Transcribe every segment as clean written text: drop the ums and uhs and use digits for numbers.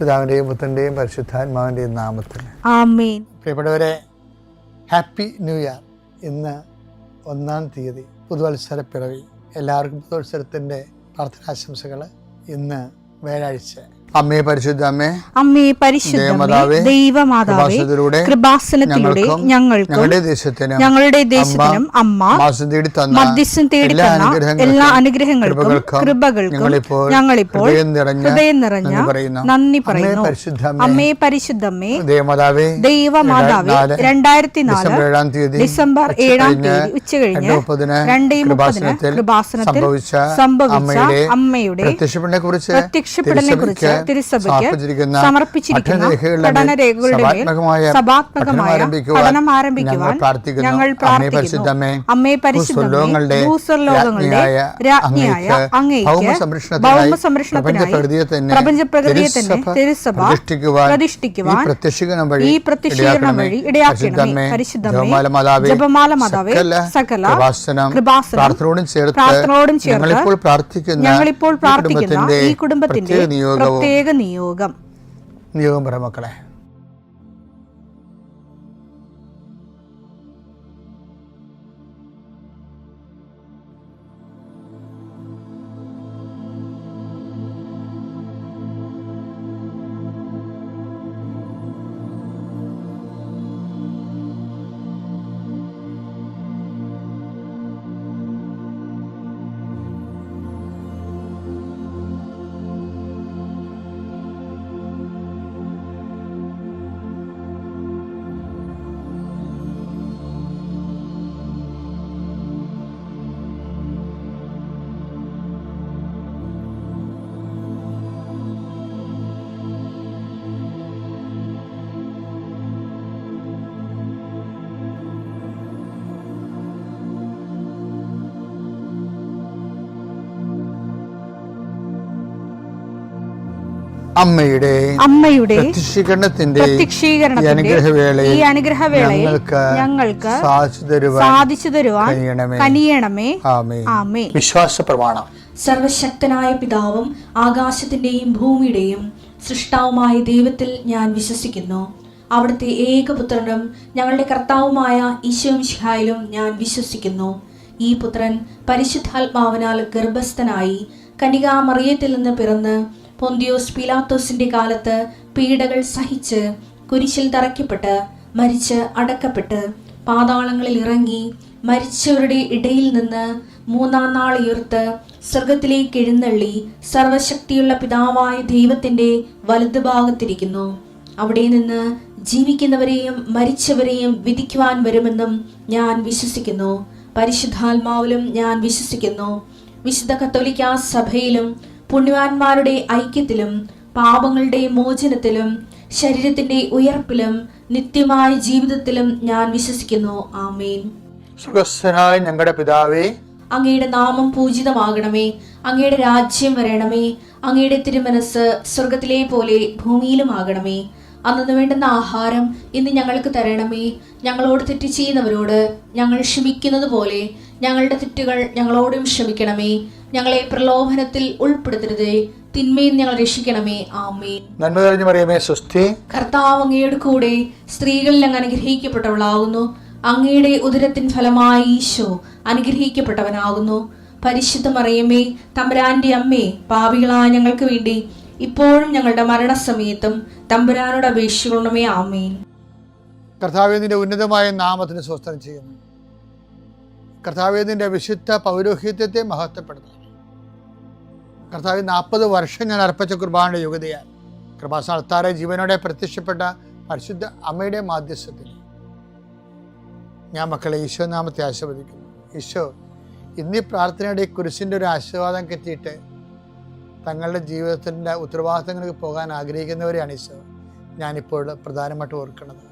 പിതാവിൻ്റെയും പുത്രൻ്റെയും പരിശുദ്ധാത്മാവിൻ്റെയും നാമത്തിൽ ആമേൻ. പ്രിയപ്പെട്ടവരെ, ഹാപ്പി ന്യൂ ഇയർ. ഇന്ന് 1-ാം തീയതി, പുതുവത്സര പിറവി. എല്ലാവർക്കും പുതുവത്സരത്തിൻ്റെ പ്രാർത്ഥനാശംസകൾ. ഇന്ന് വ്യാഴാഴ്ച. അമ്മേ പരിശുദ്ധ അമ്മേ, അമ്മേ പരിശുദ്ധ ദൈവമാതാവേ, കൃപാസനത്തിലൂടെ ഞങ്ങളുടെ ദേശത്തിനും അമ്മ മധ്യസ്ഥം തേടി തന്ന എല്ലാ അനുഗ്രഹങ്ങൾക്കും കൃപകൾക്കും ഞങ്ങളിപ്പോൾ ഹൃദയം നിറഞ്ഞ നന്ദി പറയുന്നു. അമ്മേ പരിശുദ്ധമ്മേ ദൈവമാതാവേ, 2004 ഡിസംബർ 7 ഉച്ചകഴിഞ്ഞ് 2:30 കൃപാസനത്തിൽ സംഭവിച്ച അമ്മയുടെ പ്രത്യക്ഷപ്പെടലിനെ കുറിച്ച് തിരുസഭയ്ക്ക് സമർപ്പിച്ചിരിക്കുന്ന പഠനരേഖകളുടെ സഭാത്മകമായ പഠനം ആരംഭിക്കുവാൻ ഞങ്ങൾ പ്രാർത്ഥിക്കുന്നു. അമ്മേ പരിശുദ്ധമേ, ഭൂസ്വർലോകങ്ങളുടെ രാജ്ഞിയായ അങ്ങേയ്ക്ക് ഭൗമസംരക്ഷണത്തിനായി പ്രപഞ്ചപ്രകൃതിയെ തന്നെ തിരുസഭ പ്രതിഷ്ഠിക്കുവാൻ ഈ പ്രത്യക്ഷീകരണം വഴി ഇടയാക്കണമേ. പരിശുദ്ധമേ, ജപമാല മാതാവേ, സകല കൃപാസനം പ്രാർത്ഥനയോടും ചേർത്ത് ഞങ്ങളിപ്പോൾ പ്രാർത്ഥിക്കുന്ന ഈ കുടുംബത്തിന്റെ പ്രത്യേക നിയോഗം മക്കളെ. അമ്മയുടെ പ്രത്യക്ഷീകരണത്തിന്റെ ഈ അനുഗ്രഹവേളയിൽ ഞങ്ങൾക്ക് സാധിച്ചു തരുവാൻ കനിയണമേ. ആമേൻ. വിശ്വാസ പ്രമാണം. സർവശക്തനായ പിതാവും ആകാശത്തിന്റെയും ഭൂമിയുടെയും സൃഷ്ടാവുമായ ദൈവത്തിൽ ഞാൻ വിശ്വസിക്കുന്നു. അവിടുത്തെ ഏകപുത്രനും ഞങ്ങളുടെ കർത്താവുമായ ഈശോ മിശിഹായിലും ഞാൻ വിശ്വസിക്കുന്നു. ഈ പുത്രൻ പരിശുദ്ധാത്മാവിനാൽ ഗർഭസ്ഥനായി കന്യകാമറിയത്തിൽ നിന്ന് പിറന്ന് പൊന്തിയോസ് പീലാത്തോസിന്റെ കാലത്ത് പീഡകൾ സഹിച്ച് കുരിശിൽ തറയ്ക്കപ്പെട്ട് മരിച്ച് അടക്കപ്പെട്ട് പാതാളങ്ങളിൽ ഇറങ്ങി മരിച്ചവരുടെ ഇടയിൽ നിന്ന് 3-ാം നാൾ ഉയർത്ത് സ്വർഗത്തിലേക്ക് എഴുന്നള്ളി സർവശക്തിയുള്ള പിതാവായ ദൈവത്തിന്റെ വലതുഭാഗത്തിരിക്കുന്നു. അവിടെ നിന്ന് ജീവിക്കുന്നവരെയും മരിച്ചവരെയും വിധിക്കുവാൻ വരുമെന്നും ഞാൻ വിശ്വസിക്കുന്നു. പരിശുദ്ധാത്മാവിലും ഞാൻ വിശ്വസിക്കുന്നു. വിശുദ്ധ കത്തോലിക്കാ സഭയിലും പുണ്യവാന്മാരുടെ ഐക്യത്തിലും പാപങ്ങളുടെ മോചനത്തിലും ശരീരത്തിന്റെ ഉയർപ്പിലും നിത്യമായ ജീവിതത്തിലും ഞാൻ വിശ്വസിക്കുന്നു. ആമേൻ. സ്വർഗ്ഗസ്ഥനായ ഞങ്ങളുടെ പിതാവേ, അങ്ങയുടെ നാമം പൂജിതമാകണമേ. അങ്ങയുടെ രാജ്യം വരണമേ. അങ്ങയുടെ തിരുമനസ് സ്വർഗത്തിലെ പോലെ ഭൂമിയിലും ആകണമേ. അന്നു വേണ്ടുന്ന ആഹാരം ഇന്ന് ഞങ്ങൾക്ക് തരണമേ. ഞങ്ങളോട് തെറ്റ് ചെയ്യുന്നവരോട് ഞങ്ങൾ ക്ഷമിക്കുന്നത് പോലെ ഞങ്ങളുടെ തെറ്റുകൾ ഞങ്ങളോടും ക്ഷമിക്കണമേ. ഞങ്ങളെ പ്രലോഭനത്തിൽ ഉൾപ്പെടുത്തരുതേ, തിന്മയിൽ ഞങ്ങൾ രക്ഷിക്കണമേ. ആമേൻ. നന്മ നിറഞ്ഞ മറിയമേ, സ്വസ്തി. കർത്താവ് അങ്ങയുടെ കൂടെ സ്ത്രീകളിൽ അങ്ങ് അനുഗ്രഹിക്കപ്പെട്ടവളാകുന്നു. അങ്ങയുടെ ഉദരത്തിൻ ഫലമായി ഈശോ അനുഗ്രഹിക്കപ്പെട്ടവനാകുന്നു. പരിശുദ്ധ മറിയമേ, തമ്പുരാന്റെ അമ്മേ, പാപികളായ ഞങ്ങൾക്ക് വേണ്ടി ഇപ്പോഴും ഞങ്ങളുടെ മരണസമയത്തും തമ്പുരാനോട് അപേക്ഷിക്കണമേ. ആമേൻ. കർത്താവേ, നിന്റെ ഉന്നതമായ നാമത്തിന് സ്വസ്ത്രം ചെയ്യുന്നു. കർത്താവേ, നിന്റെ വിശുദ്ധ പൗരോഹിത്യത്തെ മഹത്വപ്പെടുത്തുന്നു. കർത്താവ്, 40 വർഷം ഞാൻ അർപ്പിച്ച കുർബാനയുടെ യോഗ്യതയാൽ കൃപാസനത്താറെ ജീവനോടെ പ്രത്യക്ഷപ്പെട്ട പരിശുദ്ധ അമ്മയുടെ മാധ്യസ്ഥത്തിൽ ഞാൻ മക്കളെ ഈശോ നാമത്തെ ആശീർവദിക്കുന്നു. ഈശോ ഇന്നീ പ്രാർത്ഥനയുടെ കുരിശിൻ്റെ ഒരു ആശീർവാദം കിട്ടിയിട്ട് തങ്ങളുടെ ജീവിതത്തിൻ്റെ ഉത്തരവാദിത്തങ്ങൾക്ക് പോകാൻ ആഗ്രഹിക്കുന്നവരെയാണ് ഈശോ ഞാനിപ്പോൾ പ്രധാനമായിട്ട് ഓർക്കുന്നത്.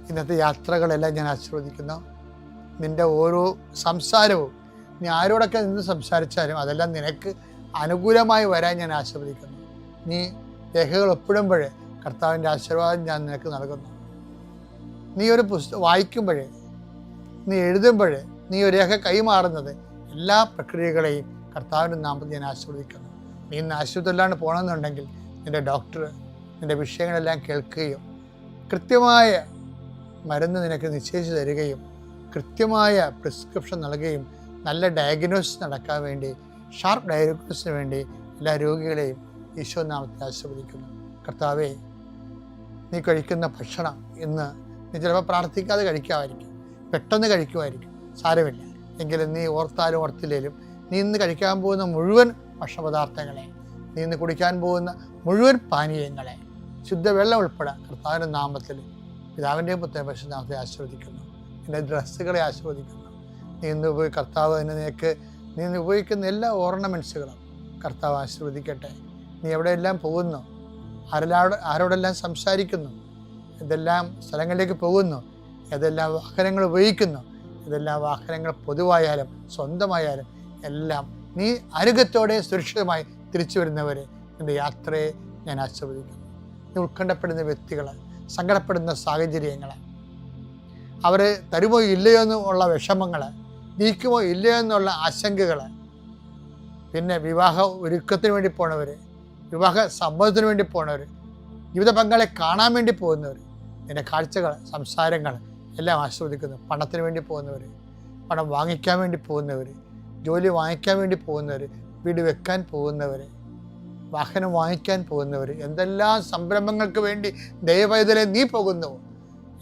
ഇന്നത്തെ യാത്രകളെല്ലാം ഞാൻ ആശീർവദിക്കുന്നു. നിൻ്റെ ഓരോ സംസാരവും നീ ആരോടൊക്കെ നിന്ന് സംസാരിച്ചാലും അതെല്ലാം നിനക്ക് അനുകൂലമായി വരാൻ ഞാൻ ആശീർവദിക്കുന്നു. നീ രേഖകൾ ഒപ്പിടുമ്പോഴേ കർത്താവിൻ്റെ ആശീർവാദം ഞാൻ നിനക്ക് നൽകുന്നു. നീ ഒരു പുസ്തകം വായിക്കുമ്പോഴേ, നീ എഴുതുമ്പോഴേ, നീ ഒരു രേഖ കൈമാറുന്നത് എല്ലാ പ്രക്രിയകളെയും കർത്താവിൻ്റെ നാമത്തിൽ ഞാൻ ആശീർവദിക്കുന്നു. നീ ഇന്ന് ആശുപത്രിയിലാണ് പോകണമെന്നുണ്ടെങ്കിൽ നിൻ്റെ ഡോക്ടർ നിൻ്റെ വിഷയങ്ങളെല്ലാം കേൾക്കുകയും കൃത്യമായ മരുന്ന് നിനക്ക് നിശ്ചയിച്ച് തരികയും കൃത്യമായ പ്രിസ്ക്രിപ്ഷൻ നൽകുകയും നല്ല ഡയഗ്നോസിസ് നടക്കാൻ വേണ്ടി, ഷാർപ്പ് ഡയഗ്നോസിന് വേണ്ടി എല്ലാ രോഗികളെയും ഈശോ നാമത്തിൽ ആശീർവദിക്കുന്നു. കർത്താവേ, നീ കഴിക്കുന്ന ഭക്ഷണം ഇന്ന് നീ ചിലപ്പോൾ പ്രാർത്ഥിക്കാതെ കഴിക്കാമായിരിക്കും, പെട്ടെന്ന് കഴിക്കുമായിരിക്കും, സാരമില്ല. എങ്കിലും നീ ഓർത്താലും ഓർത്തില്ലേലും നീ ഇന്ന് കഴിക്കാൻ പോകുന്ന മുഴുവൻ ഭക്ഷണപദാർത്ഥങ്ങളെ, നീ ഇന്ന് കുടിക്കാൻ പോകുന്ന മുഴുവൻ പാനീയങ്ങളെ, ശുദ്ധവെള്ളം ഉൾപ്പെടെ കർത്താവിൻ്റെ നാമത്തിൽ പിതാവിൻ്റെയും പുത്രൻ്റെയും പരിശുദ്ധനാമത്തെ ആശീർവദിക്കുന്നു. എൻ്റെ ഡ്രസ്സുകളെ ആശീർവദിക്കുന്നു. നീ ഇന്ന് കർത്താവ് തന്നെ നീ ഇന്ന് ഉപയോഗിക്കുന്ന എല്ലാ ഓർണമെൻറ്റ്സുകളും കർത്താവ് ആശീർവദിക്കട്ടെ. നീ എവിടെയെല്ലാം പോകുന്നു, ആരോടെല്ലാം സംസാരിക്കുന്നു, ഇതെല്ലാം സ്ഥലങ്ങളിലേക്ക് പോകുന്നു, ഏതെല്ലാം വാഹനങ്ങൾ ഉപയോഗിക്കുന്നു, ഇതെല്ലാം വാഹനങ്ങൾ പൊതുവായാലും സ്വന്തമായാലും എല്ലാം നീ ആരോഗ്യത്തോടെ സുരക്ഷിതമായി തിരിച്ചു വരുന്നവരെ എൻ്റെ യാത്രയെ ഞാൻ ആശീർവദിക്കുന്നു. നീ ഉത്കണ്ഠപ്പെടുന്ന വ്യക്തികൾ, സങ്കടപ്പെടുന്ന സാഹചര്യങ്ങൾ, അവർ തരുമോ ഇല്ലയോ എന്നുള്ള വിഷമങ്ങൾ, ജയിക്കുമോ ഇല്ലയോ എന്നുള്ള ആശങ്കകൾ, പിന്നെ വിവാഹ ഒരുക്കത്തിന് വേണ്ടി പോണവർ, വിവാഹ സമ്മതത്തിന് വേണ്ടി പോണവർ, ജീവിത പങ്കാളെ കാണാൻ വേണ്ടി പോകുന്നവർ, നിൻ്റെ കാഴ്ചകൾ, സംസാരങ്ങൾ എല്ലാം ആസ്വദിക്കുന്നു. പണത്തിന് വേണ്ടി പോകുന്നവർ, പണം വാങ്ങിക്കാൻ വേണ്ടി പോകുന്നവർ, ജോലി വാങ്ങിക്കാൻ വേണ്ടി പോകുന്നവർ, വീട് വെക്കാൻ പോകുന്നവർ, വാഹനം വാങ്ങിക്കാൻ പോകുന്നവർ, എന്തെല്ലാം സംരംഭങ്ങൾക്ക് വേണ്ടി ദൈവപൈതലെ നീ പോകുന്നുവോ,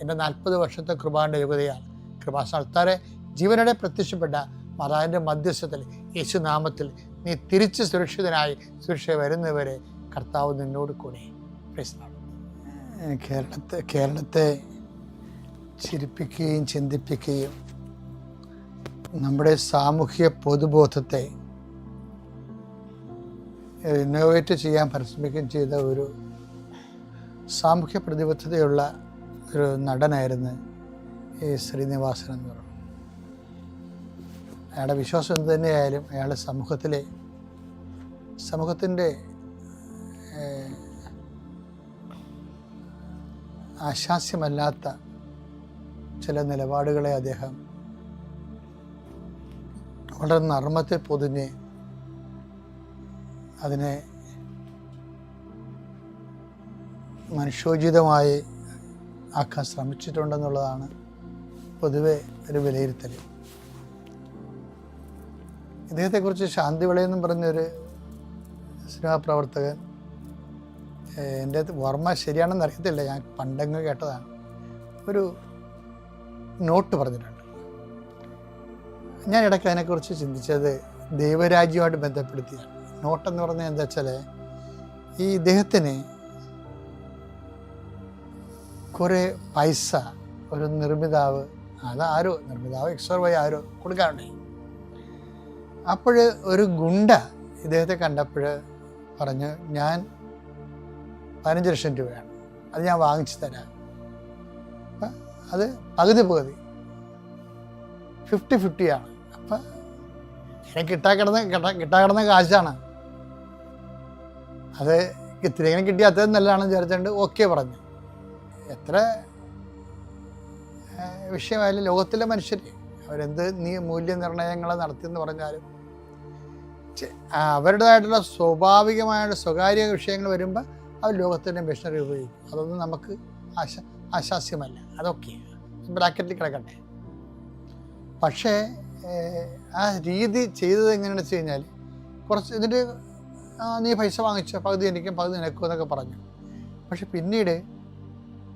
എൻ്റെ 40 വർഷത്തെ കൃപാന്റെ യോഗ്യതയാണ്. കൃപാസ്ഥാനത്താരെ ജീവനോടെ പ്രത്യക്ഷപ്പെട്ട മാതാവിൻ്റെ മധ്യസ്ഥത്തിൽ യേശുനാമത്തിൽ നീ തിരിച്ച് സുരക്ഷിതനായി സുരക്ഷ വരുന്നവരെ കർത്താവ് നിന്നോട് കൂടെ. കേരളത്തെ ചിരിപ്പിക്കുകയും ചിന്തിപ്പിക്കുകയും നമ്മുടെ സാമൂഹ്യ പൊതുബോധത്തെ ഇന്നോവേറ്റ് ചെയ്യാൻ പരിശ്രമിക്കുകയും ചെയ്ത ഒരു സാമൂഹ്യ പ്രതിബദ്ധതയുള്ള ഒരു നടനായിരുന്നു ഈ ശ്രീനിവാസൻ എന്ന് പറയുന്നത്. അയാളുടെ വിശ്വാസം എന്ത് തന്നെയായാലും അയാൾ സമൂഹത്തിൻ്റെ ആശാസ്യമല്ലാത്ത ചില നിലപാടുകളെ അദ്ദേഹം വളരെ നർമ്മത്തിൽ പൊതിഞ്ഞ് അതിനെ മനുഷ്യോചിതമായി ആക്കാൻ ശ്രമിച്ചിട്ടുണ്ടെന്നുള്ളതാണ് പൊതുവെ ഒരു വിലയിരുത്തൽ. ഇദ്ദേഹത്തെക്കുറിച്ച് ശാന്തിവിളയെന്നും പറഞ്ഞൊരു സിനിമാ പ്രവർത്തകൻ, എൻ്റെ ഓർമ്മ ശരിയാണെന്ന് അറിയത്തില്ല, ഞാൻ പണ്ടങ്ങ് കേട്ടതാണ്, ഒരു നോട്ട് പറഞ്ഞിട്ടുണ്ട്. ഞാൻ ഇടയ്ക്ക് അതിനെക്കുറിച്ച് ചിന്തിച്ചത് ദൈവരാജ്യവുമായിട്ട് ബന്ധപ്പെടുത്തിയാണ്. നോട്ടെന്ന് പറഞ്ഞാൽ എന്താ വെച്ചാൽ, ഈ ഇദ്ദേഹത്തിന് കുറേ പൈസ ഒരു നിർമ്മിതാവ് എക്സോർവൈ ആരോ കൊടുക്കാറുണ്ടായി. അപ്പോൾ ഒരു ഗുണ്ട ഇദ്ദേഹത്തെ കണ്ടപ്പോൾ പറഞ്ഞു, ഞാൻ 15 ലക്ഷം രൂപയാണ്, അത് ഞാൻ വാങ്ങിച്ചു തരാം. അപ്പം അത് പകുതി 50-50 ആണ്. അപ്പം എനിക്ക് കിട്ടാക്കിടന്ന കാശാണ്, അത് ഇത്തിരിങ്ങനെ കിട്ടിയാത്തത് നല്ലതാണെന്ന് വിചാരിച്ചുകൊണ്ട് ഓക്കെ പറഞ്ഞു. എത്ര വിഷയമായാലും ലോകത്തിലെ മനുഷ്യർ അവരെന്ത് മൂല്യനിർണ്ണയങ്ങൾ നടത്തിയെന്ന് പറഞ്ഞാലും അവരുടേതായിട്ടുള്ള സ്വാഭാവികമായ സ്വകാര്യ വിഷയങ്ങൾ വരുമ്പോൾ അവർ ലോകത്തിൻ്റെ മെഷീനറി ഉപയോഗിക്കും. അതൊന്നും നമുക്ക് ആശാസ്യമല്ല, അതൊക്കെ ബ്രാക്കറ്റിൽ കിടക്കട്ടെ. പക്ഷേ ആ രീതി ചെയ്തത് എങ്ങനെയാണെന്ന് വെച്ച് കഴിഞ്ഞാൽ, കുറച്ച് ഇതിൻ്റെ നീ പൈസ വാങ്ങിച്ചോ, പകുതി എനിക്കും പകുതി നിനക്കും എന്നൊക്കെ പറഞ്ഞു. പക്ഷെ പിന്നീട്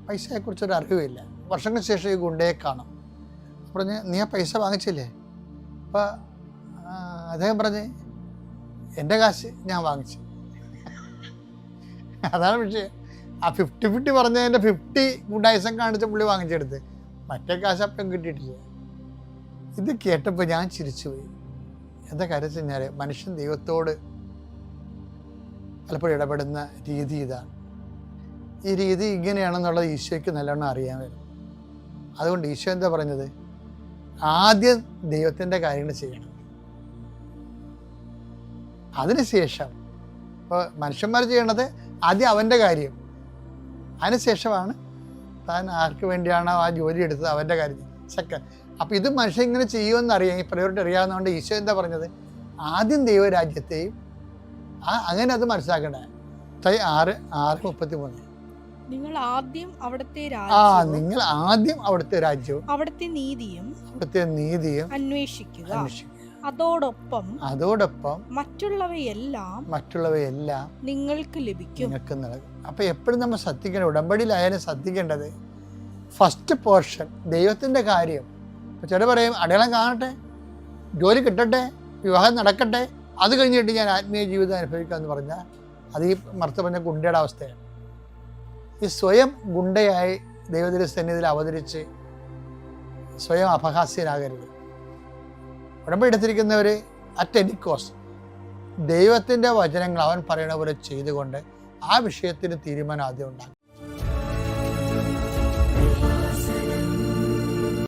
പൈസയെക്കുറിച്ചൊരു അറിവില്ല. വർഷങ്ങൾക്ക് ശേഷം ഈ ഗുണ്ടയെ കാണും, പറഞ്ഞ് നീ ആ പൈസ വാങ്ങിച്ചില്ലേ? അപ്പോൾ അദ്ദേഹം പറഞ്ഞ് എൻ്റെ കാശ് ഞാൻ വാങ്ങിച്ചു. അതാണ് വിഷയം. ആ 50-50 പറഞ്ഞതിൻ്റെ 50 ഗുണ്ടായിസം കാണിച്ച പുള്ളി വാങ്ങിച്ചെടുത്ത്, മറ്റേ കാശ് അപ്പം കിട്ടിയിട്ടില്ല. ഇത് കേട്ടപ്പോൾ ഞാൻ ചിരിച്ചുപോയി. എന്താ കാര്യം വെച്ച് കഴിഞ്ഞാൽ, മനുഷ്യൻ ദൈവത്തോട് പലപ്പോഴും ഇടപെടുന്ന രീതി ഇതാണ്. ഈ രീതി ഇങ്ങനെയാണെന്നുള്ളത് ഈശോയ്ക്ക് നല്ലോണം അറിയാൻ വരും. അതുകൊണ്ട് ഈശോ എന്താ പറഞ്ഞത്? ആദ്യം ദൈവത്തിൻ്റെ കാര്യങ്ങൾ ചെയ്യണം, അതിനുശേഷം ഇപ്പോൾ മനുഷ്യന്മാർ ചെയ്യണത് ആദ്യം അവൻ്റെ കാര്യം, അതിനുശേഷമാണ് താൻ ആർക്ക് വേണ്ടിയാണോ ആ ജോലി എടുത്തത് അവൻ്റെ കാര്യം സെക്കൻഡ്. അപ്പോൾ ഇത് മനുഷ്യൻ ഇങ്ങനെ ചെയ്യുമെന്ന് അറിയാം, ഈ പ്രയോറിറ്റി അറിയാവുന്നതുകൊണ്ട് ഈശോ എന്താ പറഞ്ഞത്? ആദ്യം ദൈവരാജ്യത്തെയും അങ്ങനെ അത് മനസ്സിലാക്കണ്ടേ, മത്തായി 6:33. നിങ്ങൾ ആദ്യം അവിടുത്തെ നിങ്ങൾ ആദ്യം അവിടുത്തെ രാജ്യവും അവിടുത്തെ നീതിയും അന്വേഷിക്കുക. അതോടൊപ്പം മറ്റുള്ളവയെല്ലാം നിങ്ങൾക്ക് ലഭിക്കും. അപ്പൊ എപ്പോഴും നമ്മൾ ശ്രദ്ധിക്കണം, ഉടമ്പടിയിലായാലും ശ്രദ്ധിക്കേണ്ടത് ഫസ്റ്റ് പോർഷൻ ദൈവത്തിന്റെ കാര്യം. ചില പറയും അടയാളം കാണട്ടെ, ജോലി കിട്ടട്ടെ, വിവാഹം നടക്കട്ടെ, അത് കഴിഞ്ഞിട്ട് ഞാൻ ആത്മീയ ജീവിതം അനുഭവിക്കാമെന്ന് പറഞ്ഞാൽ അത് ഈ മറുത്ത് പറഞ്ഞ ഗുണ്ടയുടെ അവസ്ഥയാണ്. ഈ സ്വയം ഗുണ്ടയായി ദൈവത്തിന്റെ സന്നിധിയിൽ അവതരിച്ച് സ്വയം അപഹാസ്യനാകരുത്. ഉടമ്പടി എടുത്തിരിക്കുന്നവർ അറ്റ് എനി കോസ്റ്റ് ദൈവത്തിൻ്റെ വചനങ്ങൾ അവൻ പറയണ പോലെ ചെയ്തുകൊണ്ട് ആ വിഷയത്തിന് തീരുമാനം ആദ്യം ഉണ്ടാക്കും.